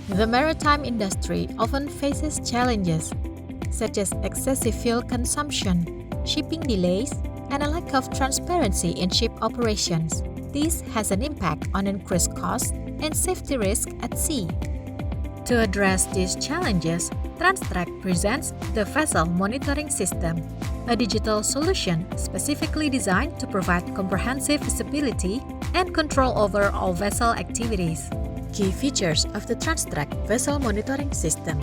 The maritime industry often faces challenges such as excessive fuel consumption, shipping delays, and a lack of transparency in ship operations. This has an impact on increased costs and safety risk at sea. To address these challenges, TransTRACK presents the Vessel Monitoring System, a digital solution specifically designed to provide comprehensive visibility and control over all vessel activities. Key features of the TransTRACK Vessel Monitoring System.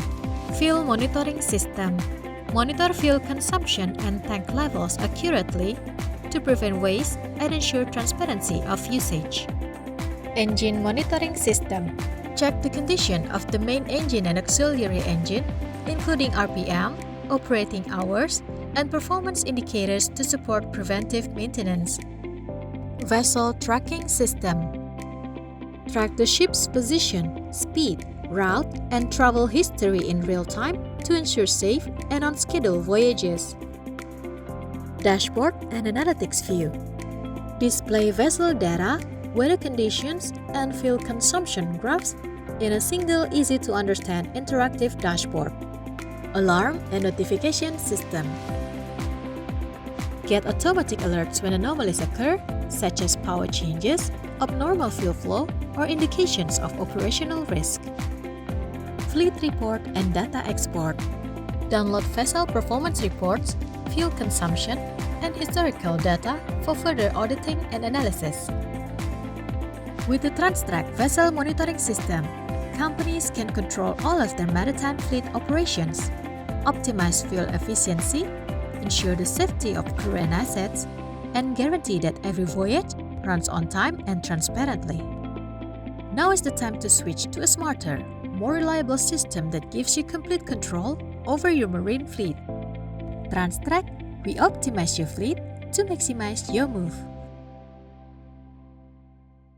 Fuel Monitoring System. Monitor fuel consumption and tank levels accurately to prevent waste and ensure transparency of usage. Engine Monitoring System. Check the condition of the main engine and auxiliary engine, including RPM, operating hours, and performance indicators to support preventive maintenance. Vessel Tracking System. Track the ship's position, speed, route, and travel history in real time to ensure safe and on-schedule voyages. Dashboard and Analytics View. Display vessel data, weather conditions, and fuel consumption graphs in a single easy-to-understand interactive dashboard. Alarm and Notification System. Get automatic alerts when anomalies occur, such as power changes, abnormal fuel flow, or indications of operational risk. Fleet Report and Data Export. Download vessel performance reports, fuel consumption, and historical data for further auditing and analysis. With the TransTRACK Vessel Monitoring System, companies can control all of their maritime fleet operations, optimize fuel efficiency, ensure the safety of crew and assets, and guarantee that every voyage runs on time and transparently. Now is the time to switch to a smarter, more reliable system that gives you complete control over your marine fleet. TransTRACK, we optimize your fleet to maximize your move.